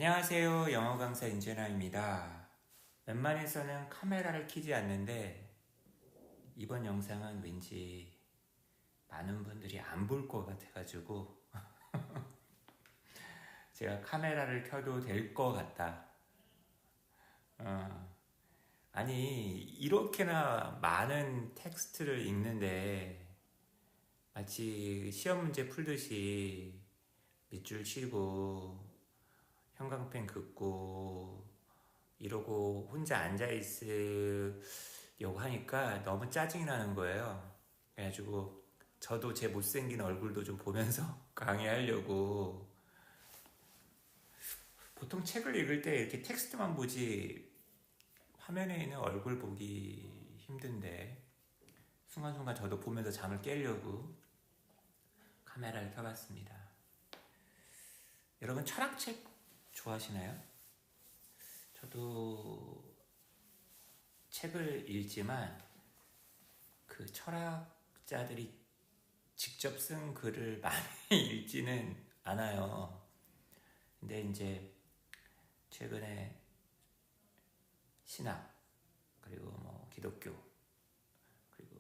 안녕하세요. 영어 강사 인재나입니다. 웬만해서는 카메라를 켜지 않는데 이번 영상은 왠지 많은 분들이 안 볼 것 같아가지고 제가 카메라를 켜도 될 것 같다. 아니 이렇게나 많은 텍스트를 읽는데 마치 시험 문제 풀듯이 밑줄 치고 형광펜 긋고 이러고 혼자 앉아있으려고 하니까 너무 짜증이 나는 거예요. 그래가지고 저도 제 못생긴 얼굴도 좀 보면서 강의하려고. 보통 책을 읽을 때 이렇게 텍스트만 보지 화면에 있는 얼굴 보기 힘든데 순간순간 저도 보면서 잠을 깨려고 카메라를 켜봤습니다. 여러분 철학책 좋아하시나요? 저도 책을 읽지만 그 철학자들이 직접 쓴 글을 많이 읽지는 않아요. 근데 이제 최근에 신학, 그리고 뭐 기독교, 그리고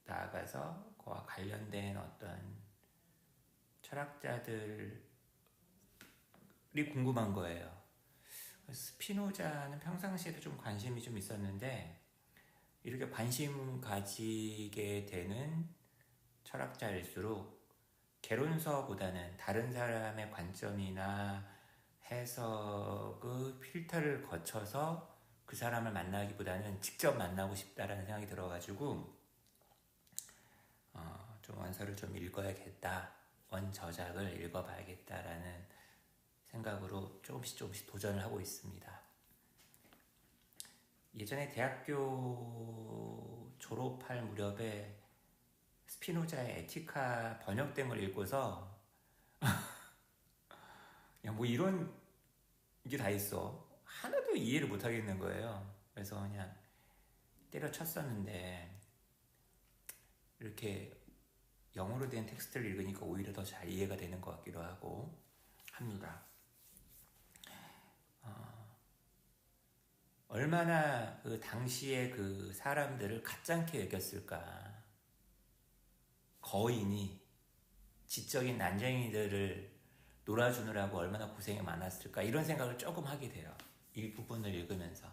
나아가서 그와 관련된 어떤 철학자들이 궁금한 거예요. 스피노자는 평상시에도 좀 관심이 좀 있었는데 이렇게 관심 가지게 되는 철학자일수록 개론서보다는 다른 사람의 관점이나 해석의 필터를 거쳐서 그 사람을 만나기보다는 직접 만나고 싶다라는 생각이 들어가지고 좀 원서를 좀 읽어야겠다, 원저작을 읽어봐야겠다라는 생각으로 조금씩 도전을 하고 있습니다. 예전에 대학교 졸업할 무렵에 스피노자의 에티카 번역된 걸 읽고서 야, 뭐 이런 게 다 있어. 하나도 이해를 못 하겠는 거예요. 그래서 그냥 때려쳤었는데 이렇게 영어로 된 텍스트를 읽으니까 오히려 더 잘 이해가 되는 것 같기도 하고 합니다. 얼마나 그 당시에 그 사람들을 가짜게 여겼을까. 거인이 지적인 난쟁이들을 놀아주느라고 얼마나 고생이 많았을까, 이런 생각을 조금 하게 돼요. 이 부분을 읽으면서.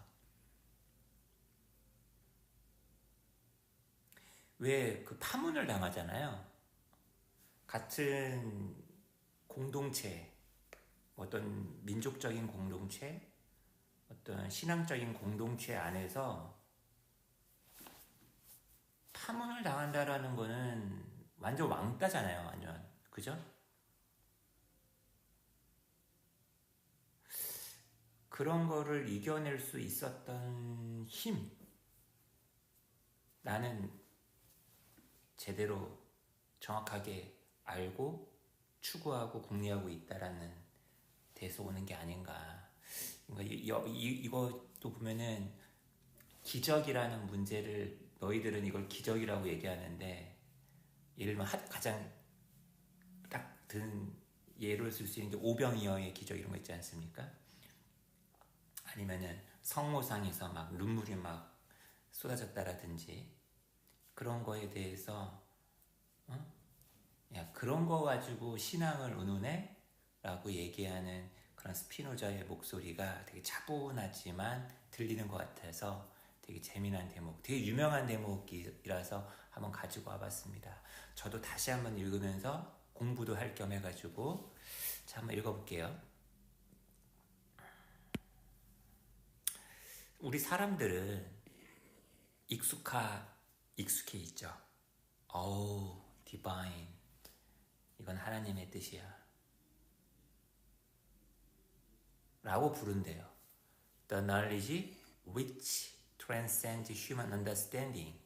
왜 그 파문을 당하잖아요. 같은 공동체, 어떤 민족적인 공동체, 어떤 신앙적인 공동체 안에서 파문을 당한다라는 거는 완전 왕따잖아요. 완전. 그죠? 그런 거를 이겨낼 수 있었던 힘, 나는 제대로 정확하게 알고 추구하고 궁리하고 있다라는 데서 오는 게 아닌가. 이것도 보면은 기적이라는 문제를 너희들은 이걸 기적이라고 얘기하는데, 예를 들면 가장 딱 든 예를 쓸 수 있는 게 오병이어의 기적 이런 거 있지 않습니까? 아니면은 성모상에서 막 눈물이 막 쏟아졌다라든지 그런 거에 대해서 야, 그런 거 가지고 신앙을 의논해? 라고 얘기하는 그런 스피노자의 목소리가 되게 차분하지만 들리는 것 같아서 되게 재미난 대목, 되게 유명한 대목이라서 한번 가지고 와봤습니다. 저도 다시 한번 읽으면서 공부도 할 겸 해가지고 자, 한번 읽어볼게요. 우리 사람들은 익숙해 있죠. 어우, 디바인. 이건 하나님의 뜻이야. 라고 부른대요. The knowledge which transcends human understanding.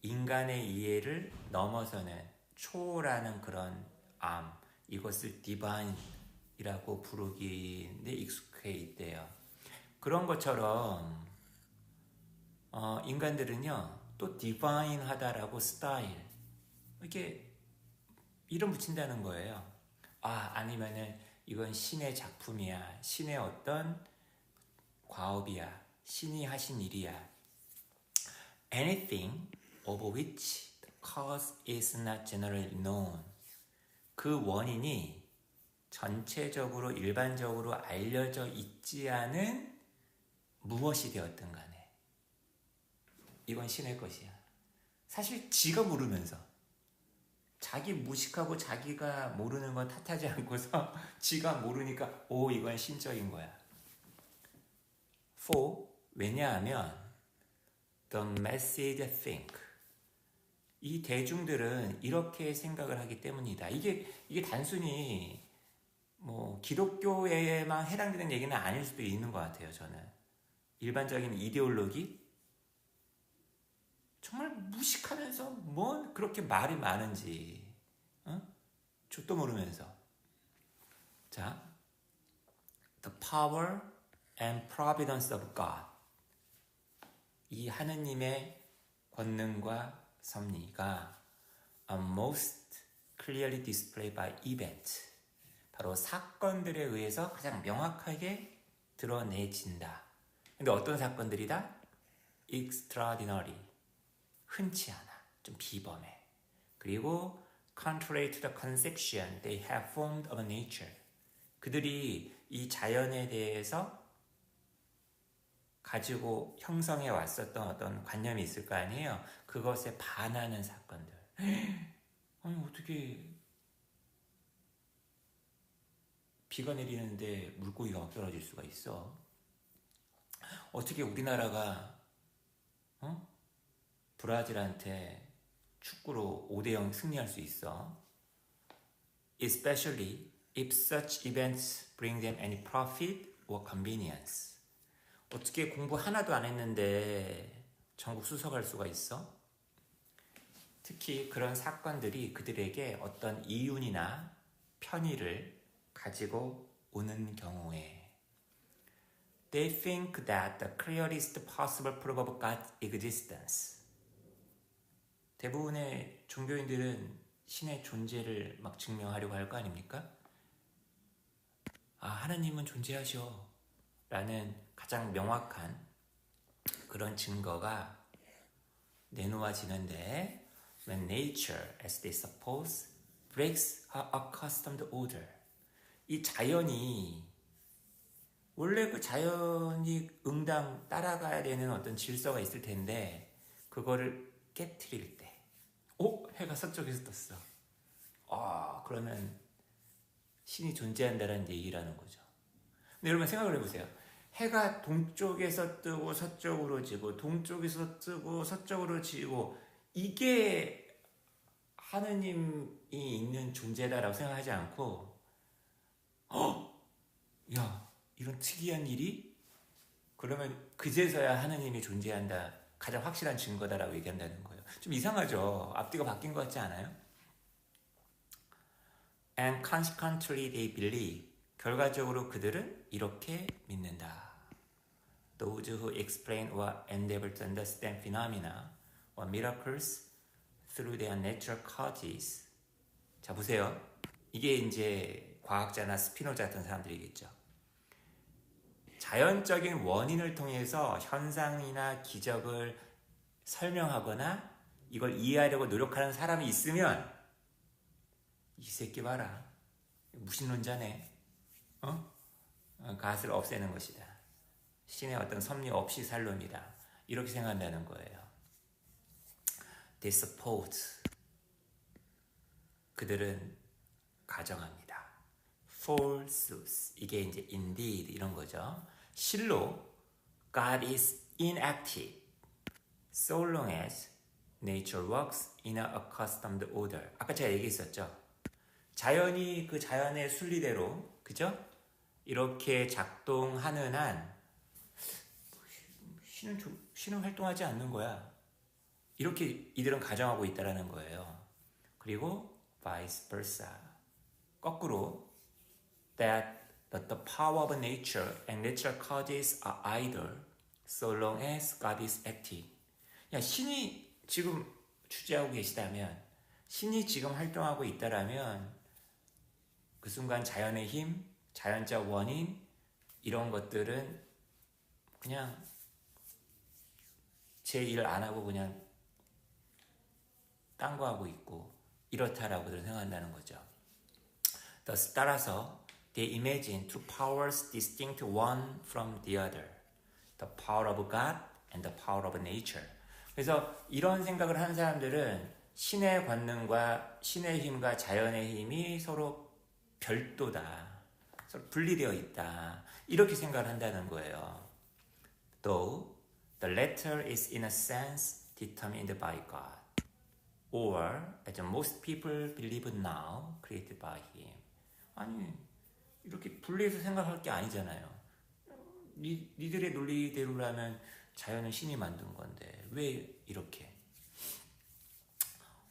인간의 이해를 넘어서는 초월하는 그런 암. 이것을 divine이라고 부르기에 익숙해 있대요. 그런 것처럼 인간들은요, 또 divine 하다라고 스타일, 이렇게 이름 붙인다는 거예요. 아니면은 이건 신의 작품이야. 신의 어떤 과업이야. 신이 하신 일이야. Anything of which the cause is not generally known. 그 원인이 전체적으로 일반적으로 알려져 있지 않은 무엇이 되었든 간에 이건 신의 것이야. 사실 지가 모르면서 자기 무식하고 자기가 모르는 건 탓하지 않고서 지가 모르니까 오 이건 신적인 거야. For 왜냐하면 the masses think 이 대중들은 이렇게 생각을 하기 때문이다. 이게 단순히 뭐 기독교에만 해당되는 얘기는 아닐 수도 있는 것 같아요. 저는 일반적인 이데올로기 정말 무식하면서 뭔 그렇게 말이 많은지 족도 모르면서 자 the power and providence of God 이 하느님의 권능과 섭리가 are most clearly displayed by event 바로 사건들에 의해서 가장 명확하게 드러내진다. 근데 어떤 사건들이다? extraordinary 흔치 않아. 좀 비범해. 그리고 contrary to the conception they have formed of nature. 그들이 이 자연에 대해서 가지고 형성해 왔었던 어떤 관념이 있을 거 아니에요. 그것에 반하는 사건들. 아니 어떻게 비가 내리는데 물고기가 막 떨어질 수가 있어? 어떻게 우리나라가 브라질한테 축구로 5대0 승리할 수 있어? Especially if such events bring them any profit or convenience. 어떻게 공부 하나도 안 했는데 전국 수석할 수가 있어? 특히 그런 사건들이 그들에게 어떤 이윤이나 편의를 가지고 오는 경우에 They think that the clearest possible proof of God's existence 대부분의 종교인들은 신의 존재를 막 증명하려고 할 거 아닙니까? 아, 하나님은 존재하셔 라는 가장 명확한 그런 증거가 내놓아지는데 When nature, as they suppose, breaks her accustomed order 이 자연이 원래 그 자연이 응당 따라가야 되는 어떤 질서가 있을 텐데 그거를 깨트릴 때 해가 서쪽에서 떴어. 그러면 신이 존재한다는 얘기라는 거죠. 근데 여러분 생각을 해보세요. 해가 동쪽에서 뜨고 서쪽으로 지고 동쪽에서 뜨고 서쪽으로 지고 이게 하느님이 있는 존재다라고 생각하지 않고 야 이런 특이한 일이 그러면 그제서야 하느님이 존재한다 가장 확실한 증거다라고 얘기한다는 거예요. 좀 이상하죠? 앞뒤가 바뀐 것 같지 않아요? And consequently they believe 결과적으로 그들은 이렇게 믿는다. Those who explain or endeavor to understand phenomena or miracles through their natural causes. 자 보세요. 이게 이제 과학자나 스피노자 같은 사람들이겠죠. 자연적인 원인을 통해서 현상이나 기적을 설명하거나 이걸 이해하려고 노력하는 사람이 있으면 이 새끼 봐라. 무신론자네. 갓을 없애는 것이다. 신의 어떤 섭리 없이 살 놈이다. 이렇게 생각한다는 거예요. They suppose. 그들은 가정합니다. falsus. 이게 이제 indeed 이런 거죠. 실로 God is inactive so long as nature works in a accustomed order. 아까 제가 얘기했었죠. 자연이 그 자연의 순리대로 그죠? 이렇게 작동하는 한 신은 활동하지 않는 거야. 이렇게 이들은 가정하고 있다라는 거예요. 그리고 vice versa. 거꾸로 that the power of nature and natural causes are idle so long as God is active. 야, 신이 지금 주재하고 계시다면 신이 지금 활동하고 있다라면 그 순간 자연의 힘, 자연적 원인 이런 것들은 그냥 제 일 안 하고 그냥 딴 거 하고 있고 이렇다라고들 생각한다는 거죠. thus 따라서 they imagine two powers distinct one from the other, the power of God and the power of nature. 그래서 이런 생각을 하는 사람들은 신의 권능과 신의 힘과 자연의 힘이 서로 별도다, 서로 분리되어 있다, 이렇게 생각을 한다는 거예요. Though the latter is in a sense determined by God, or as most people believe now, created by Him. 아니 이렇게 분리해서 생각할 게 아니잖아요. 니들의 논리대로라면 자연은 신이 만든 건데 왜 이렇게?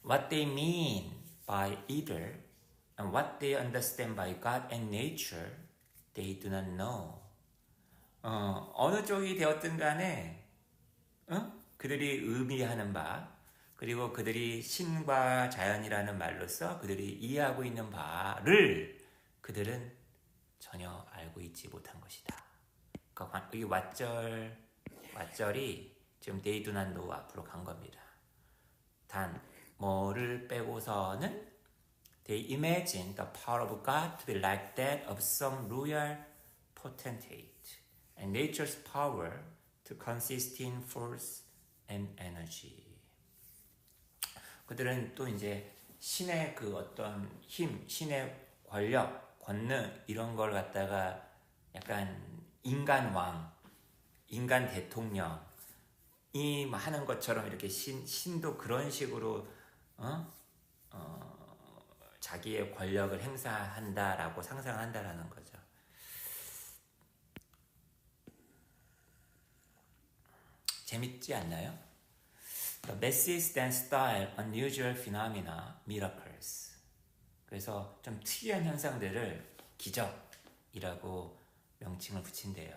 What they mean by either and what they understand by God and nature, they do not know. 어느 쪽이 되었든 간에 그들이 의미하는 바, 그리고 그들이 신과 자연이라는 말로써 그들이 이해하고 있는 바를 그들은 전혀 알고 있지 못한 것이다. 그러니까 이 왓절이 지금 they do not know 앞으로 간 겁니다. 단 뭐를 빼고서는 they imagine the power of God to be like that of some royal potentate and nature's power to consist in force and energy. 그들은 또 이제 신의 그 어떤 힘, 신의 권력, 권능 이런 걸 갖다가 약간 인간 왕, 인간 대통령이 하는 것처럼 이렇게 신도 그런 식으로 자기의 권력을 행사한다라고 상상한다라는 거죠. 재밌지 않나요? The Messi's then style unusual phenomena, miracles. 그래서 좀 특이한 현상들을 기적이라고 명칭을 붙인대요.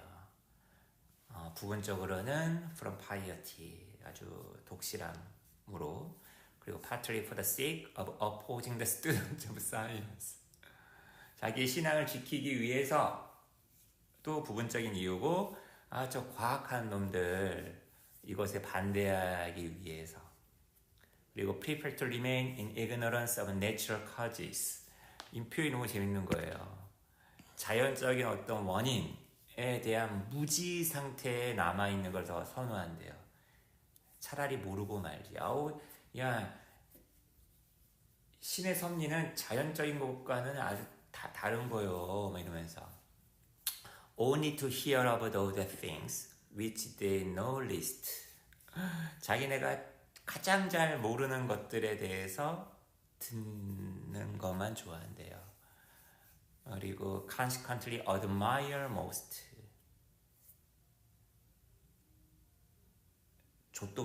부분적으로는 from piety, 아주 독실함으로, 그리고 partly for the sake of opposing the students of science. 자기 신앙을 지키기 위해서 또 부분적인 이유고, 저 과학한 놈들 이것에 반대하기 위해서. 그리고 prefer to remain in ignorance of natural causes. 이 표현이 너무 재밌는 거예요. 자연적인 어떤 원인에 대한 무지 상태에 남아있는 걸 더 선호한대요. 차라리 모르고 말지. 야, 신의 섭리는 자연적인 것과는 아주 다른 거요. 막 이러면서. Only to hear about all the things which they know least. 자기네가 가장 잘 모르는 것들에 대해서 듣는 것만 좋아한대요. 그리고 consequently admire most. 좆도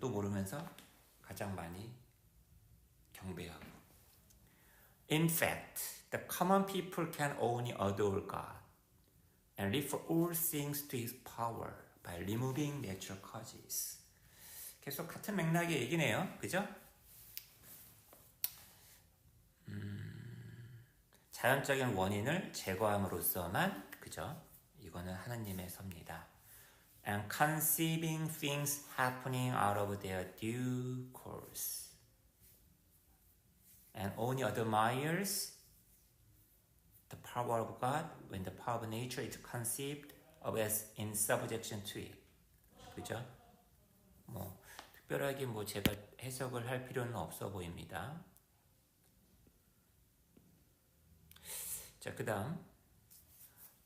모르면서 가장 많이 경배하고. In fact, the common people can only adore God and refer all things to His power by removing natural causes. 계속 같은 맥락의 얘기네요. 그죠? 자연적인 원인을 제거함으로써만, 그죠? 이거는 하나님의 섭니다. And conceiving things happening out of their due course. And only admires the power of God when the power of nature is conceived of as in subjection to it. 그죠? 특별하게 제가 해석을 할 필요는 없어 보입니다. 자, 그 다음.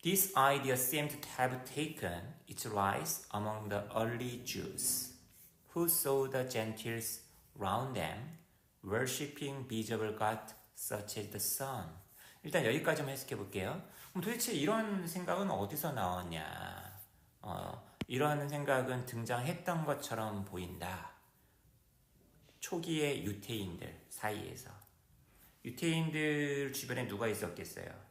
This idea seemed to have taken its rise among the early Jews, who saw the Gentiles round them worshipping visible God such as the sun. 일단 여기까지만 해석해 볼게요. 그럼 도대체 이런 생각은 어디서 나왔냐? 이런 생각은 등장했던 것처럼 보인다. 초기의 유태인들 사이에서. 유태인들 주변에 누가 있었겠어요?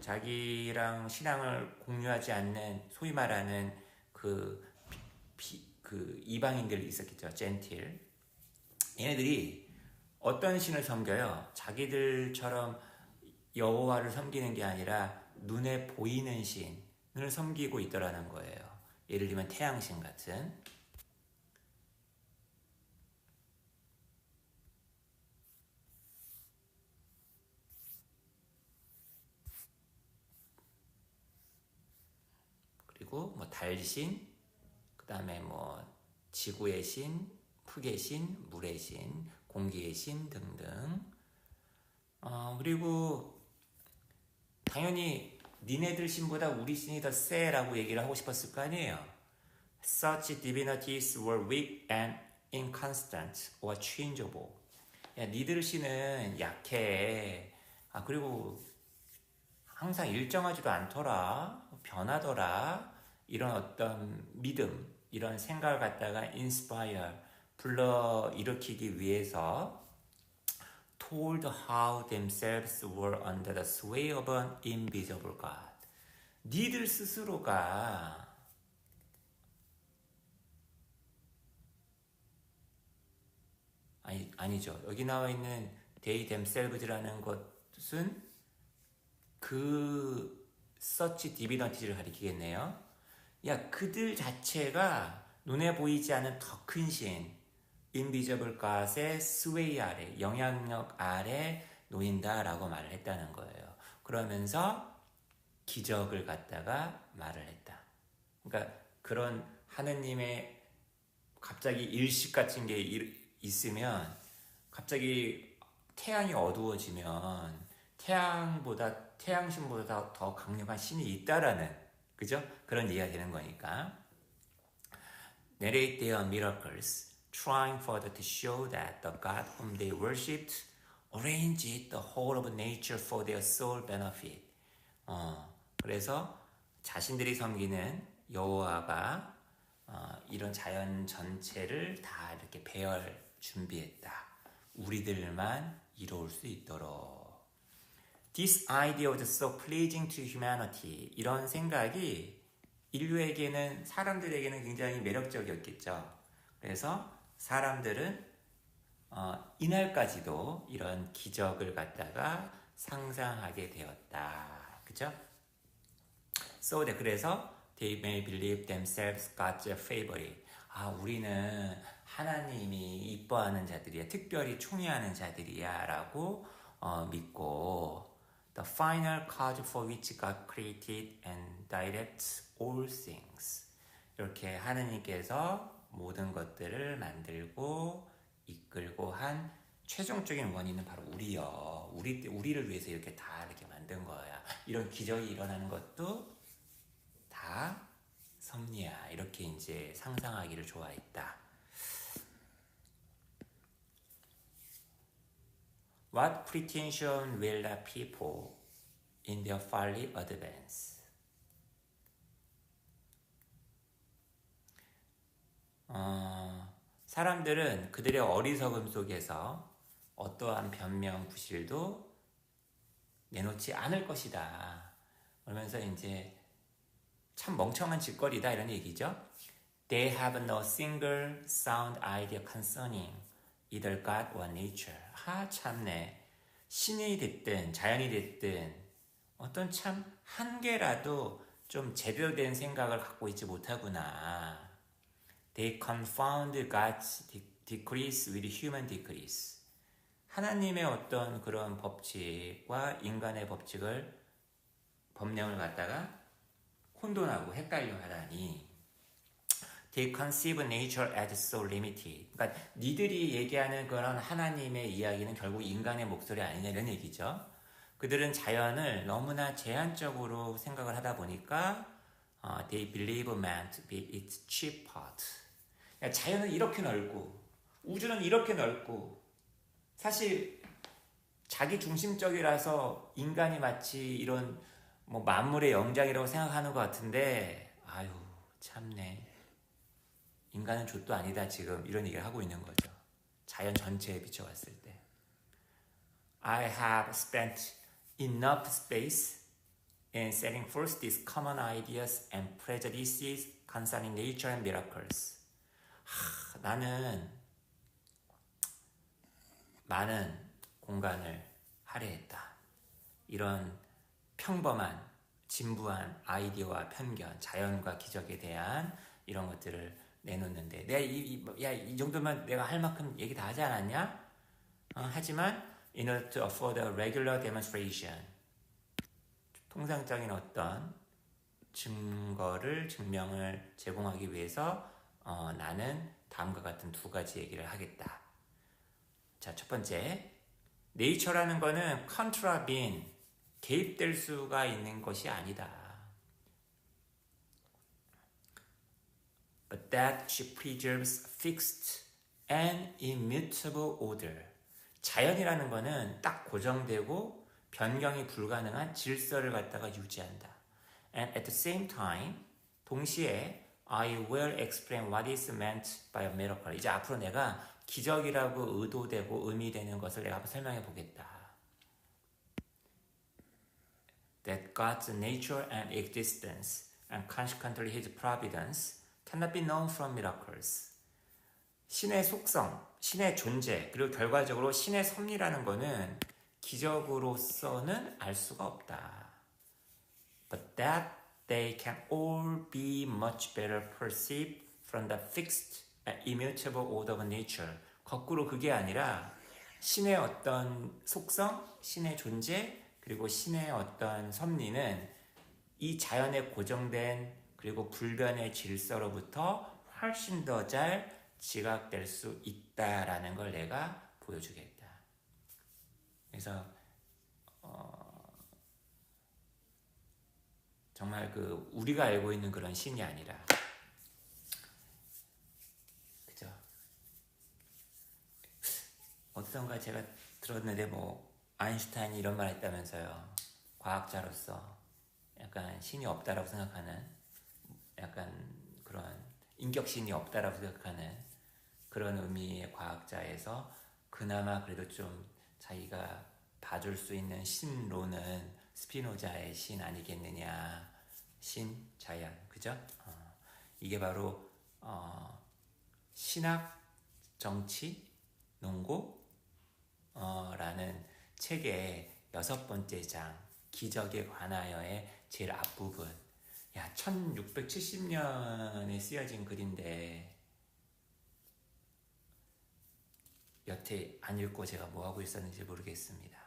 자기랑 신앙을 공유하지 않는 소위 말하는 그 이방인들이 있었겠죠. 젠틸. 얘네들이 어떤 신을 섬겨요? 자기들처럼 여호와를 섬기는 게 아니라 눈에 보이는 신을 섬기고 있더라는 거예요. 예를 들면 태양신 같은. 그리고 뭐 달신, 그 다음에 뭐 지구의 신, 흙의 신, 물의 신, 공기의 신 등등. 그리고 당연히 니네들 신보다 우리 신이 더 세라고 얘기를 하고 싶었을 거 아니에요. Such divinities were weak and inconstant or changeable. 야, 니들 신은 약해. 그리고 항상 일정하지도 않더라. 변하더라. 이런 어떤 믿음, 이런 생각을 갖다가 inspire, 불러일으키기 위해서 told how themselves were under the sway of an invisible God. 니들 스스로가 아니죠. 여기 나와 있는 they themselves라는 것은 그 such divinities를 가리키겠네요. 야, 그들 자체가 눈에 보이지 않은 더 큰 신, invisible God의 sway 아래, 영향력 아래 놓인다라고 말을 했다는 거예요. 그러면서 기적을 갖다가 말을 했다. 그러니까 그런 하느님의 갑자기 일식 같은 게 있으면 갑자기 태양이 어두워지면 태양신보다 더 강력한 신이 있다라는, 그죠? 그런 이해가 되는 거니까. Narrate their miracles, trying further to show that the God whom they worshipped arranged the whole of nature for their sole benefit. 그래서 자신들이 섬기는 여호와가 이런 자연 전체를 다 이렇게 배열 준비했다. 우리들만 이루어올 수 있도록. This idea was so pleasing to humanity. 이런 생각이 인류에게는, 사람들에게는 굉장히 매력적이었겠죠. 그래서 사람들은 이날까지도 이런 기적을 갖다가 상상하게 되었다. 그죠? So that, 그래서 they may believe themselves God's favorite. 우리는 하나님이 이뻐하는 자들이야, 특별히 총애하는 자들이야 라고 믿고, the final cause for which God created and directs all things. 이렇게 하느님께서 모든 것들을 만들고 이끌고 한 최종적인 원인은 바로 우리요. 우리를 위해서 이렇게 다 이렇게 만든 거야. 이런 기적이 일어나는 것도 다 섭리야. 이렇게 이제 상상하기를 좋아했다. What pretension will the people in their folly advance? 사람들은 그들의 어리석음 속에서 어떠한 변명, 부실도 내놓지 않을 것이다. 그러면서 이제 참 멍청한 짓거리다 이런 얘기죠. They have no single sound idea concerning either God or nature. 참네. 신이 됐든 자연이 됐든 어떤 참 한 개라도 좀 제대로 된 생각을 갖고 있지 못하구나. They confound God's decrees with human decrees. 하나님의 어떤 그런 법칙과 인간의 법령을 갖다가 혼돈하고 헷갈려 하다니. They conceive nature as so limited. 그러니까 니들이 얘기하는 그런 하나님의 이야기는 결국 인간의 목소리 아니냐 이런 얘기죠. 그들은 자연을 너무나 제한적으로 생각을 하다 보니까 they believe man to be its chief part. 자연은 이렇게 넓고 우주는 이렇게 넓고 사실 자기 중심적이라서 인간이 마치 이런 뭐 만물의 영장이라고 생각하는 것 같은데 참네. 인간은 족도 아니다 지금 이런 얘기를 하고 있는 거죠. 자연 전체에 비춰봤을 때. I have spent enough space in setting forth these common ideas and prejudices concerning nature and miracles. 나는 많은 공간을 할애했다. 이런 평범한 진부한 아이디어와 편견, 자연과 기적에 대한 이런 것들을 내놓는데 내가 이 정도면 내가 할 만큼 얘기 다 하지 않았냐? 하지만 in order to afford a regular demonstration, 통상적인 어떤 증명을 제공하기 위해서 나는 다음과 같은 두 가지 얘기를 하겠다. 자, 첫 번째, nature라는 거는 contra being, 개입될 수가 있는 것이 아니다. But that she preserves fixed and immutable order. 자연이라는 거는 딱 고정되고 변경이 불가능한 질서를 갖다가 유지한다. And at the same time, 동시에 I will explain what is meant by a miracle. 이제 앞으로 내가 기적이라고 의도되고 의미되는 것을 내가 한번 설명해 보겠다. That God's nature and existence and consequently His providence cannot be known from miracles. 신의 속성, 신의 존재, 그리고 결과적으로 신의 섭리라는 것은 기적으로서는 알 수가 없다. But that they can all be much better perceived from the fixed and immutable order of nature. 거꾸로 그게 아니라 신의 어떤 속성, 신의 존재, 그리고 신의 어떤 섭리는 이 자연의 고정된 그리고 불변의 질서로부터 훨씬 더 잘 지각될 수 있다라는 걸 내가 보여주겠다. 그래서 정말 그 우리가 알고 있는 그런 신이 아니라, 그죠? 어디선가 제가 들었는데 뭐 아인슈타인이 이런 말 했다면서요. 과학자로서 약간 신이 없다라고 생각하는, 약간 그런 인격신이 없다라고 생각하는 그런 의미의 과학자에서 그나마 그래도 좀 자기가 봐줄 수 있는 신론은 스피노자의 신 아니겠느냐. 신, 자연, 그죠? 이게 바로 신학, 정치, 농고 라는 책의 6번째 장, 기적에 관하여의 제일 앞부분. 야, 1670년에 쓰여진 글인데 여태 안 읽고 제가 뭐 하고 있었는지 모르겠습니다.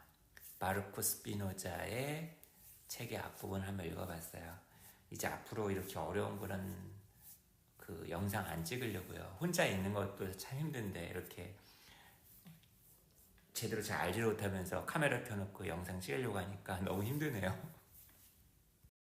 바르코 스피노자의 책의 앞부분을 한번 읽어봤어요. 이제 앞으로 이렇게 어려운 그런 그 영상 안 찍으려고요. 혼자 읽는 것도 참 힘든데 이렇게 제대로 잘 알지 못하면서 카메라 켜놓고 영상 찍으려고 하니까 너무 힘드네요.